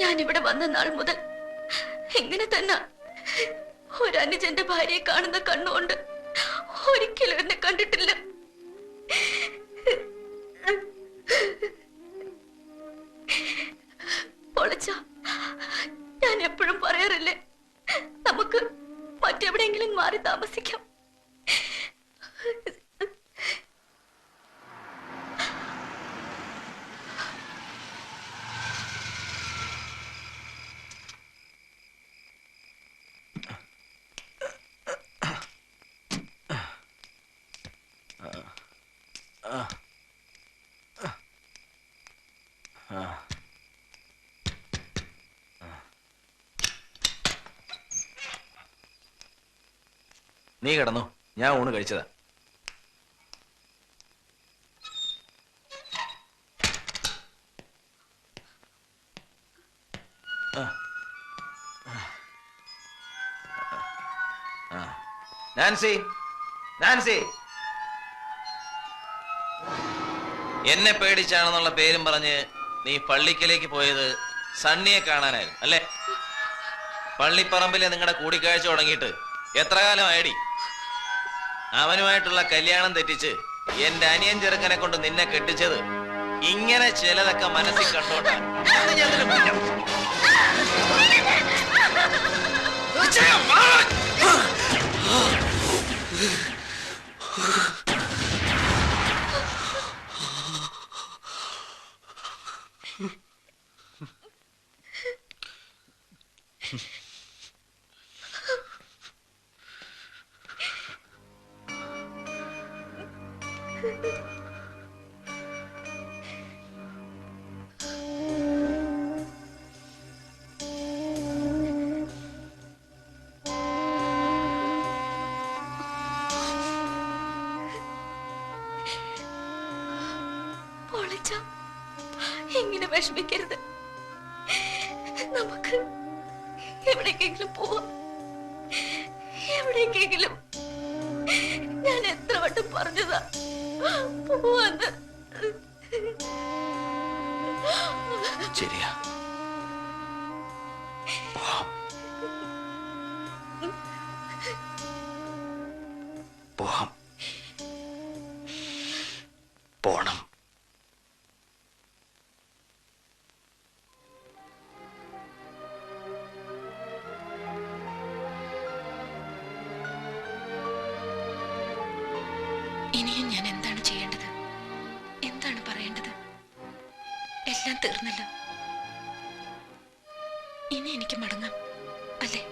ഞാനിവിടെ വന്ന നാൾ മുതൽ ഇങ്ങനെ തന്നെ ഒരു അനുജന്റെ ഭാര്യയെ കാണുന്ന കണ്ണുകൊണ്ട് ഒരിക്കലും എന്നെ കണ്ടിട്ടില്ല. പൊളിച്ച ഞാൻ എപ്പോഴും പറയാറില്ലേ, നമുക്ക് മറ്റെവിടെയെങ്കിലും മാറി താമസിക്കാം. നീ കിടന്നു, ഞാൻ ഊണ് കഴിച്ചതാ. നാൻസി, നാൻസി, എന്നെ പേടിച്ചാണെന്നുള്ള പേരും പറഞ്ഞ് നീ പള്ളിക്കലേക്ക് പോയത് സണ്ണിയെ കാണാനായിരുന്നു അല്ലേ? പള്ളിപ്പറമ്പിലെ നിങ്ങളുടെ കൂടിക്കാഴ്ച തുടങ്ങിയിട്ട് എത്ര കാലമായടി? അവനുമായിട്ടുള്ള കല്യാണം തെറ്റിച്ച് എന്റെ അനിയൻ ചെറുക്കനെ കൊണ്ട് നിന്നെ കെട്ടിച്ചത് ഇങ്ങനെ ചിലതൊക്കെ മനസ്സിൽ കണ്ടോണ്ടാണ്. ഇങ്ങനെ വിഷമിക്കരുത്. നമുക്ക് എവിടേക്കെങ്കിലും പോവാം. എവിടേക്കെങ്കിലും. ഞാൻ എത്ര വട്ടം പറഞ്ഞതാ പോവാന്ന്. ശരിയാ, പോവാം, പോണം. ഇനിയും ഞാൻ എന്താണ് ചെയ്യേണ്ടത്? എന്താണ് പറയേണ്ടത്? എല്ലാം തീർന്നല്ലോ. ഇനി എനിക്ക് മടങ്ങാം അല്ലേ?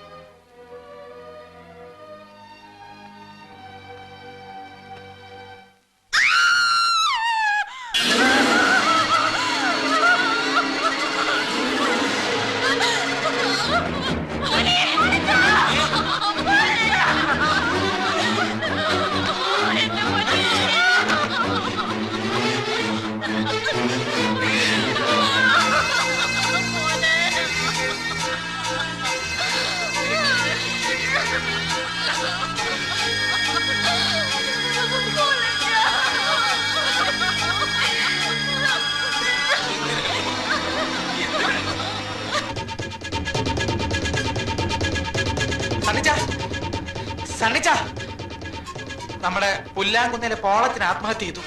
നമ്മുടെ പുല്ലാങ്കുന്നിലെ പോളത്തിന് ആത്മഹത്യ ചെയ്തു.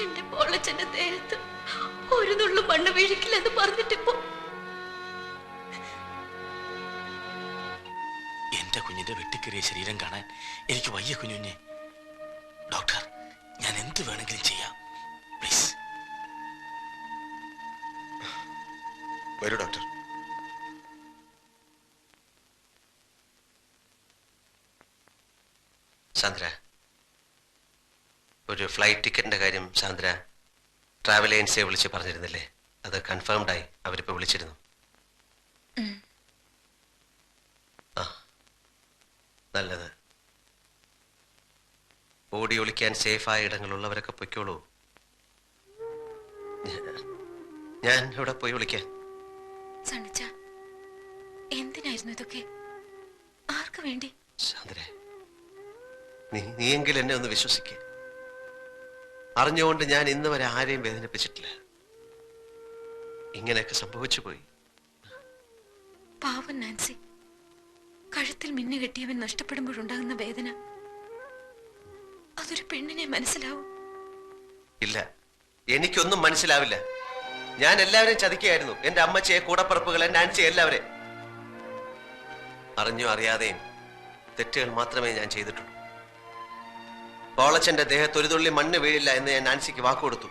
എന്റെ പോളച്ചന്റെ ദേഹത്ത് ഒരു നുള്ളു മണ്ണ് വീഴിക്കില്ലെന്ന് പറഞ്ഞിട്ടിപ്പോ എന്റെ കുഞ്ഞിന്റെ വെട്ടിക്കേറിയ ശരീരം കാണാൻ എനിക്ക് വയ്യ കുഞ്ഞുഞ്ഞെ. ഡോക്ടർ, ഞാൻ എന്ത് വേണമെങ്കിലും ചെയ്യാം, പ്ലീസ്. വരൂ ഡോക്ടർ. സാന്ദ്ര, ഒരു ഫ്ലൈറ്റ് ടിക്കറ്റിന്റെ കാര്യം സാന്ദ്ര ട്രാവൽ ഏജൻസിയെ വിളിച്ച് പറഞ്ഞിരുന്നില്ലേ? അത് കൺഫേംഡ് ആയി. അവരിപ്പോ വിളിച്ചിരുന്നു. ആ, നല്ലത്. ഓടി ഒളിക്കാൻ സേഫായ ഇടങ്ങളുള്ളവരൊക്കെ പൊയ്ക്കോളൂ. ഞാൻ ഇവിടെ പോയി വിളിക്കാൻ. സണ്ണിച്ച, എന്തിനായിരുന്നു ഇതൊക്കെ? ആർക്ക് വേണ്ടി? ചന്ദ്രേ, നീയെങ്കിലും എന്നെ ഒന്ന് വിശ്വസിക്ക. അറിഞ്ഞുകൊണ്ട് ഞാൻ ഇന്ന് വരെ ആരെയും വേദനിപ്പിച്ചിട്ടില്ല. ഇങ്ങനെയൊക്കെ സംഭവിച്ചു പോയി. പാവൻ നാൻസി, കഴുത്തിൽ മിന്നു കെട്ടിയവൻ നഷ്ടപ്പെടുമ്പോഴുണ്ടാകുന്ന വേദന അതൊരു പെണ്ണിനെ മനസ്സിലാവും? ഇല്ല, എനിക്കൊന്നും മനസ്സിലാവില്ല. ഞാൻ എല്ലാവരെയും ചതിക്കുകയായിരുന്നു. എന്റെ അമ്മച്ചിയെ, കൂടപ്പറപ്പുകളെ, നാൻസി, എല്ലാവരെയും. അറിഞ്ഞോ അറിയാതെയും തെറ്റുകൾ മാത്രമേ ഞാൻ ചെയ്തിട്ടുള്ളൂ. പോളച്ചന്റെ ദേഹത്ത് ഒരു തുള്ളി മണ്ണ് വീഴില്ല എന്ന് ഞാൻ നാൻസിക്ക് വാക്കുകൊടുത്തു.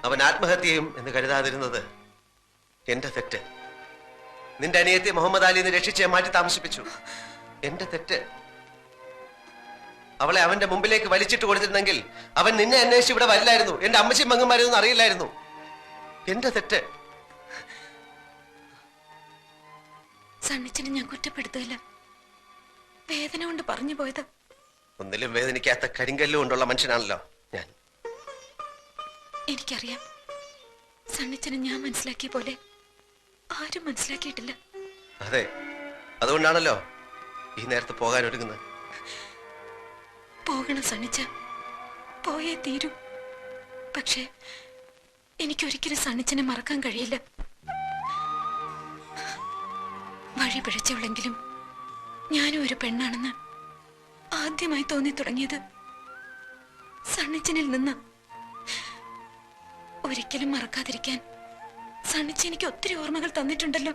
അവൻ ആത്മഹത്യയും എന്ന് കരുതാതിരുന്നത് എന്റെ തെറ്റ്. നിന്റെ അനിയത്തി മുഹമ്മദ് അലിന്ന് രക്ഷിച്ച് മാറ്റി താമസിപ്പിച്ചു. എന്റെ തെറ്റ്. അവളെ അവന്റെ മുമ്പിലേക്ക് വലിച്ചിട്ട് കൊടുത്തിരുന്നെങ്കിൽ അവൻ നിന്നെ അന്വേഷിച്ച് ഇവിടെ വരില്ലായിരുന്നു. എന്റെ അമ്മച്ചിയും മങ്ങന്മാരൊന്നും അറിയില്ലായിരുന്നു. എന്റെ തെറ്റ്. സണ്ണിച്ചിനെ ഞാൻ കുറ്റപ്പെടുത്തില്ല, വേദന കൊണ്ട് പറഞ്ഞു പോയത്. ഒന്നിലും വേദനിക്കാത്ത കരിങ്കല്ല് കൊണ്ടുള്ള മനുഷ്യനാണല്ലോ ഞാൻ. എനിക്കറിയാം, സണ്ണിച്ചനെ ഞാൻ മനസ്സിലാക്കിയ പോലെ ആരും മനസ്സിലാക്കിയിട്ടില്ല. അതെ, അതുകൊണ്ടാണല്ലോ ഈ നേരത്ത് പോകാൻ ഒരുങ്ങുന്നത്. പോകണം സണ്ണിച്ച, പോയേ തീരൂ. പക്ഷേ എനിക്കൊരിക്കലും സണ്ണിച്ചനെ മറക്കാൻ കഴിയില്ല. വഴി പിഴച്ചവളെങ്കിലും ഞാനും ഒരു പെണ്ണാണെന്ന് ആദ്യമായി തോന്നി തുടങ്ങിയത് സണ്ണിച്ചനിൽ നിന്ന്. ഒരിക്കലും മറക്കാതിരിക്കാൻ സണ്ണിച്ച എനിക്ക് ഒത്തിരി ഓർമ്മകൾ തന്നിട്ടുണ്ടല്ലോ.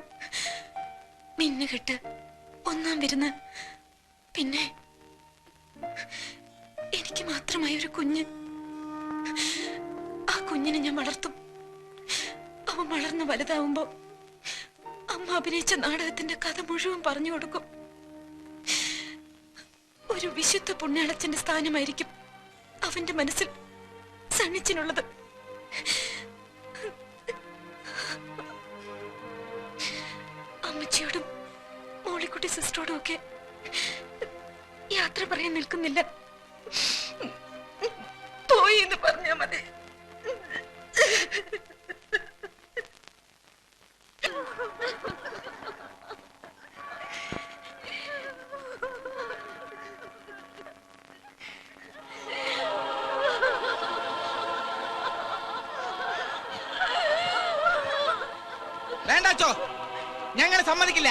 മിന്നുകെട്ട്, ഒന്നാം വിരുന്ന്, പിന്നെ എനിക്ക് മാത്രമായ ഒരു കുഞ്ഞ്. ആ കുഞ്ഞിനെ ഞാൻ വളർത്തും. അവൻ വളർന്ന് വലുതാവുമ്പോ അമ്മ അഭിനയിച്ച നാടകത്തിന്റെ കഥ മുഴുവൻ പറഞ്ഞു കൊടുക്കും. ഒരു വിശുദ്ധ പുണ്യാളച്ചന്റെ സ്ഥാനമായിരിക്കും അവന്റെ മനസ്സിൽ സണ്ണിച്ചിനുള്ളത്. അമ്മച്ചിയോടും മോളിക്കുട്ടി സിസ്റ്ററോടും ഒക്കെ യാത്ര പറയാൻ നിൽക്കുന്നില്ല. പോയി എന്ന് പറഞ്ഞാ മതി. വേണ്ടാച്ചോ, ഞങ്ങൾ സമ്മതിക്കില്ല.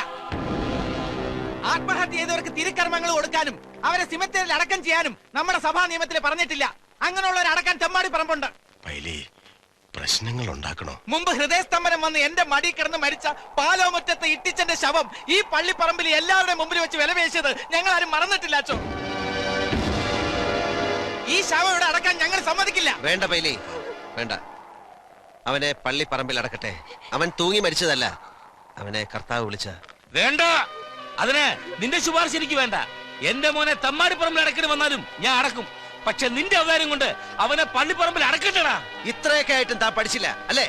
ആത്മഹത്യ ചെയ്തവർക്ക് തിരുക്കർമ്മങ്ങൾ കൊടുക്കാനും അവരെ സിമത്തേരിൽ അടക്കം ചെയ്യാനും നമ്മുടെ സഭാ നിയമത്തിൽ പറഞ്ഞിട്ടില്ല. അങ്ങനെയുള്ളവരെ അടക്കാൻ തെമ്മാടി പറമ്പുണ്ട്. പ്രശ്നങ്ങൾ ഉണ്ടാക്കണോ? മുമ്പ് ഹൃദയസ്തംഭനം വന്ന് എന്റെ മടി കിടന്ന് മരിച്ച പാലോമുറ്റത്തെ ഇട്ടിച്ചന്റെ ശവം ഈ പള്ളിപ്പറമ്പിൽ എല്ലാവരുടെയും മുമ്പിൽ വെച്ച് വിലവേശിയത് ഞങ്ങൾ ആരും മറന്നിട്ടില്ല അച്ചോ. ഈ ശവം ഇവിടെ അടക്കാൻ ഞങ്ങൾ സമ്മതിക്കില്ല. വേണ്ട പൈലി, വേണ്ട. അവനെ പള്ളിപ്പറമ്പിൽ അടക്കട്ടെ. അവൻ തൂങ്ങി മരിച്ചതല്ല, അവനെ കർത്താവ് വിളിച്ച. വേണ്ട, അതിന് നിന്റെ ശുപാർശ എനിക്ക് വേണ്ട. എന്റെ മോനെ തമ്മാടിപ്പറമ്പിൽ അടക്കിന് വന്നാലും ഞാൻ അടക്കും. പക്ഷെ നിന്റെ അവതാരം കൊണ്ട് അവനെ പള്ളിപ്പറമ്പിൽ അടക്കട്ടടാ. ഇത്രയൊക്കെ ആയിട്ടും താൻ പഠിച്ചില്ല അല്ലേ?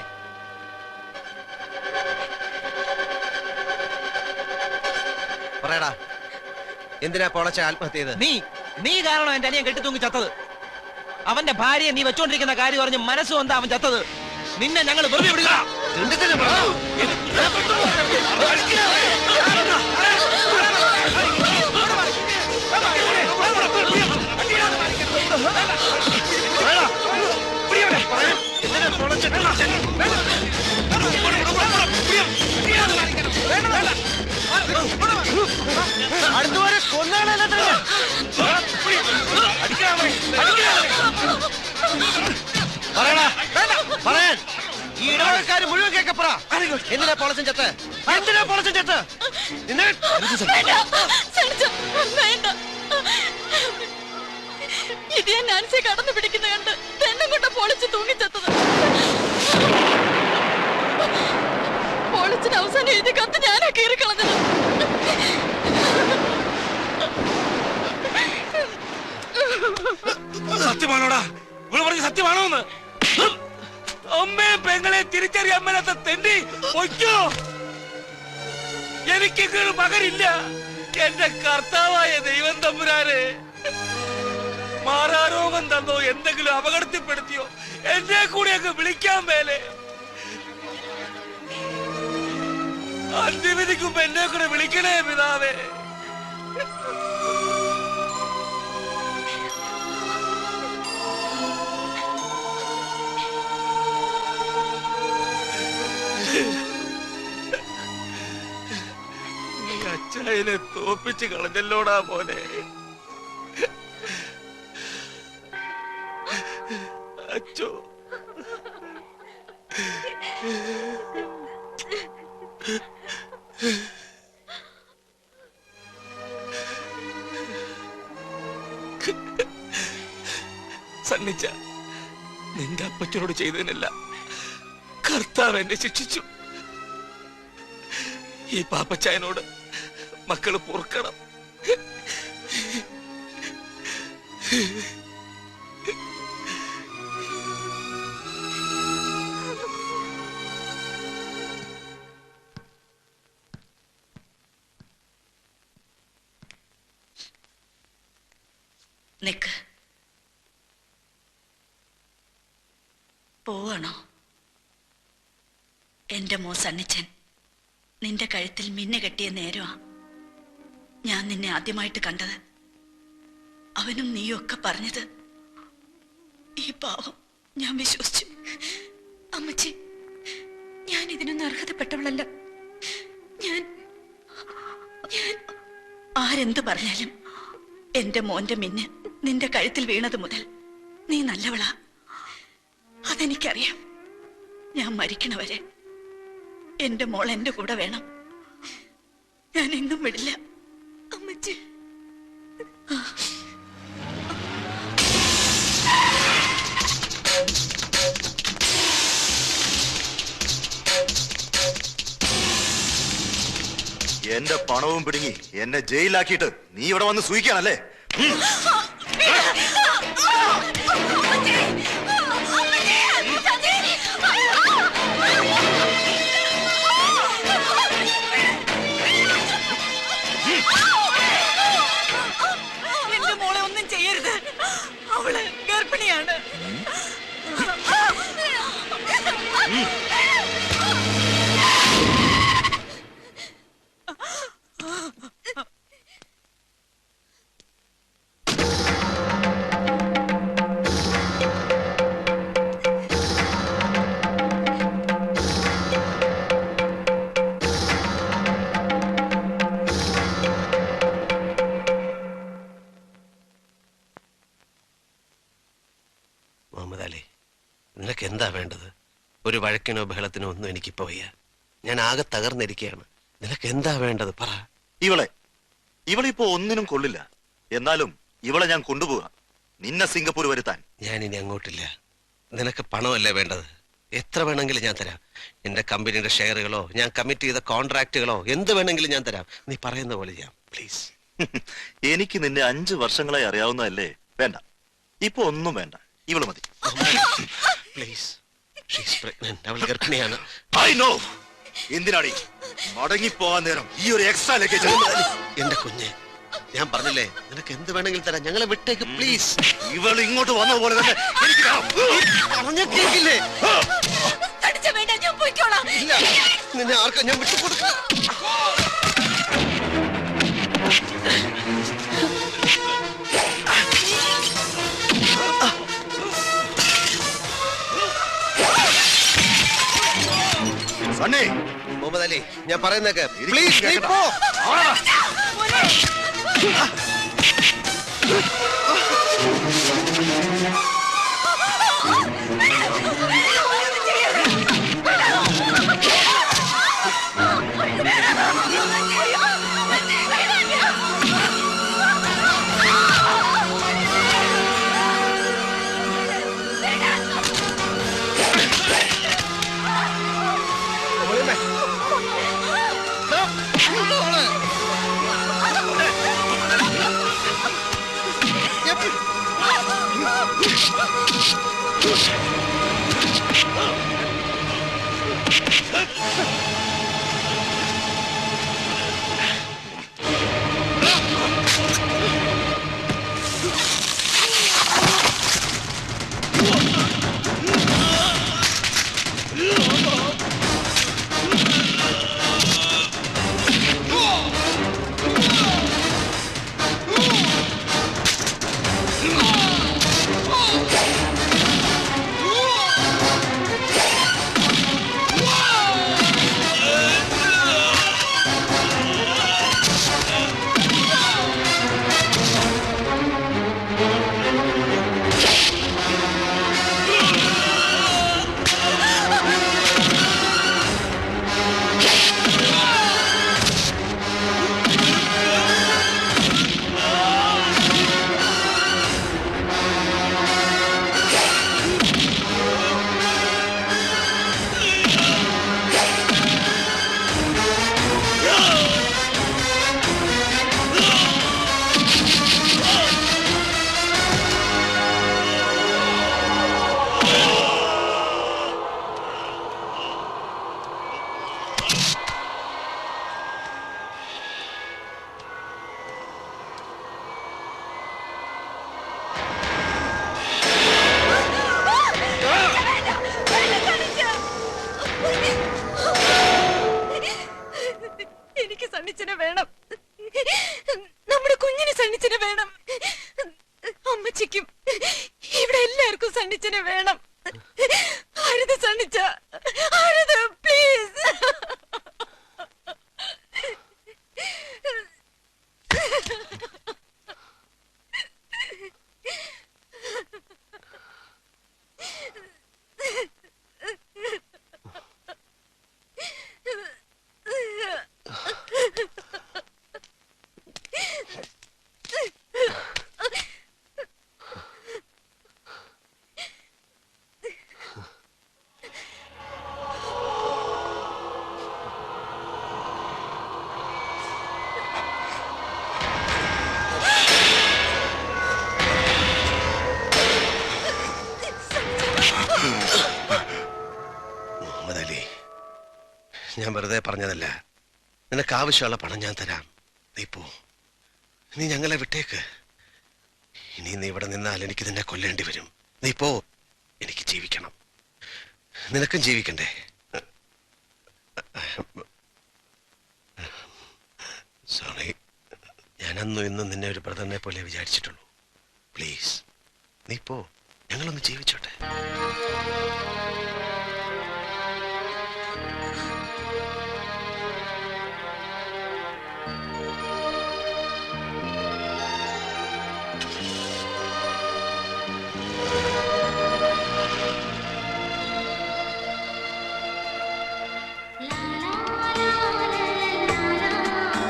പറയടാ, എന്തിനാ പോളച്ച ആത്മഹത്യ ചെയ്ത്? നീ കാരണം എന്റെ അനിയൻ കെട്ടിത്തൂങ്ങി ചത്തത്. അവന്റെ ഭാര്യയെ നീ വെച്ചോണ്ടിരിക്കുന്ന കാര്യം പറഞ്ഞ് മനസ്സും എന്താ അവൻ ചത്തത്. നിന്നെ ഞങ്ങൾ വെറുതെ വിടുക. അടുത്തുവരെ കൊന്നാണല്ലോ പറയാൻ. ഈ ഇടവകക്കാര് മുഴുവൻ കേക്കപ്പറ. എന്തിനാ പോളച്ചൻ ചത്ത്? എന്തിനാ പോളച്ചൻ ചത്ത്? ഇത് ഞാൻ നാൻസിയെ കടന്നു പിടിക്കുന്ന കണ്ട് പെണ്ണും കൊണ്ട് പൊളിച്ച് തൂങ്ങിച്ചെത്തത്. പൊളിച്ചിന് അവസാനം എഴുതി കത്ത് ഞാനാ കീറിക്കളഞ്ഞത്. സത്യമാണോടാ? ഇവിടെ പറഞ്ഞ സത്യമാണോന്ന്? അമ്മയെ പെങ്ങളെ തിരിച്ചറിയാൻ മേലാത്ത തെണ്ടി ഒയ്ക്കോ. എനിക്ക് മകനില്ല. എന്റെ കർത്താവായ ദൈവം തമ്പുരാനെ, മാറാരോഗം തന്നോ എന്തെങ്കിലും അപകടത്തിൽപ്പെടുത്തിയോ എന്നെ കൂടി അങ്ങ് വിളിക്കാൻ മേലെ. അന്ത്യവിധിക്കുമ്പോ എന്നെ കൂടെ വിളിക്കണേ പിതാവേ. നീ അച്ചായനെ തോപ്പിച്ച് കളഞ്ഞല്ലോടാ മോനെ. അച്ചോ, സണ്ണിച്ച, നിന്റെ അപ്പച്ചനോട് ചെയ്തതിനല്ല കർത്താവ് എന്നെ ശിക്ഷിച്ചു. ഈ പാപ്പച്ചായനോട് മക്കള് പൊറുക്കണം. നിക്ക്. പോവാണോ? എന്റെ മോ സണ്ണിച്ചൻ നിന്റെ കഴുത്തിൽ മിന്നെ കെട്ടിയ നേരമാ ഞാൻ നിന്നെ ആദ്യമായിട്ട് കണ്ടത്. അവനും നീയും ഒക്കെ പറഞ്ഞത് ഈ പാവം ഞാൻ വിശ്വസിച്ചു. അമ്മച്ചി, ഞാൻ ഇതിനൊന്നും അർഹതപ്പെട്ടവളല്ല. ഞാൻ ആരെന്ത് പറഞ്ഞാലും എന്റെ മോന്റെ മിന്ന് നിന്റെ കഴുത്തിൽ വീണത് മുതൽ നീ നല്ലവളാ. അതെനിക്കറിയാം. ഞാൻ മരിക്കണവരെ എന്റെ മോൾ എന്റെ കൂടെ വേണം. ഞാൻ എങ്ങും വിടില്ല അമ്മച്ചി. എന്റെ പണവും പിടുങ്ങി എന്നെ ജയിലിലാക്കിയിട്ട് നീ ഇവിടെ വന്ന് സൂയിക്കാണല്ലേ? എന്റെ മോളെ ഒന്നും ചെയ്യരുത്. അവള് ഗർഭിണിയാണ്. മുഹമ്മദ് അലി, നിനക്ക് എന്താ വേണ്ടത്? ഒരു വഴക്കിനോ ബഹളത്തിനോ ഒന്നും എനിക്കിപ്പോ വയ്യ. ഞാൻ ആകെ തകർന്നിരിക്കുകയാണ്. നിനക്ക് എന്താ വേണ്ടത്? പറ. ഇവളിപ്പോ ഒന്നിനും കൊള്ളില്ല. എന്നാലും ഇവളെ ഞാൻ കൊണ്ടുപോകാം, നിന്നെ സിംഗപ്പൂർ വരുത്താൻ. ഞാൻ ഇനി അങ്ങോട്ടില്ല. നിനക്ക് പണമല്ലേ വേണ്ടത്? എത്ര വേണമെങ്കിലും ഞാൻ തരാം. എന്റെ കമ്പനിയുടെ ഷെയറുകളോ ഞാൻ കമ്മിറ്റ് ചെയ്ത കോൺട്രാക്റ്റുകളോ എന്ത് വേണമെങ്കിലും ഞാൻ തരാം. നീ പറയുന്ന പോലെ ചെയ്യാം, പ്ലീസ്. എനിക്ക് നിന്നെ 5 വർഷങ്ങളായി അറിയാവുന്നതല്ലേ? വേണ്ട, ഇപ്പൊ ഒന്നും വേണ്ട. ഇവള് മതി. പ്ലീസ്. She's pregnant. അവൾ ഗർഭിണിയാണ്. I know. എന്തിനാടി മടങ്ങിപ്പോവാൻ നേരം ഈ ഒരു എക്സ്ട്രാ ലഗേജ്? എന്റെ കുഞ്ഞെ, ഞാൻ പറഞ്ഞില്ലേ നിനക്ക് എന്ത് വേണമെങ്കിലും തരാം. ഞങ്ങളെ വിട്ടേക്ക് പ്ലീസ്. ഇവൾ ഇങ്ങോട്ട് വന്ന പോലെ തന്നെ എനിക്ക് പറഞ്ഞ കേക്കില്ലേ? വേണ്ട, ഞാൻ പോയിക്കോളാം. ഇല്ല, നിന്നെ ആർക്കും ഞാൻ വിട്ടുകൊടുക്കില്ല. സണ്ണി, മുഹമ്മദ് അലി, ഞാൻ പറയുന്നേക്ക് പ്ലീസ്. നീ പോ. സണ്ണിച്ചനെ വേണം. നമ്മുടെ കുഞ്ഞിന് സണ്ണിച്ചനെ വേണം. അമ്മച്ചിക്കും ഇവിടെ എല്ലാവർക്കും സണ്ണിച്ചനെ വേണം. അരുത് സണ്ണിച്ച, അരുത് പ്ലീസ്. മുഹമ്മദ് അലി, ഞാൻ വെറുതെ പറഞ്ഞതല്ല. നിനക്ക് ആവശ്യമുള്ള പണം ഞാൻ തരാം. നീ പോ. നീ ഞങ്ങളെ വിട്ടേക്ക്. ഇനി നീ ഇവിടെ നിന്നാൽ എനിക്ക് നിന്നെ കൊല്ലേണ്ടി വരും. നീ പോ. എനിക്ക് ജീവിക്കണം. നിനക്കും ജീവിക്കണ്ടേ? സോറി, ഞാൻ അന്നും ഇന്നും നിന്നെ ഒരു ബ്രദറിനെ പോലെ വിചാരിച്ചിട്ടുള്ളൂ. പ്ലീസ് നീ പോ. ഞങ്ങളൊന്ന് ജീവിച്ചോട്ടെ.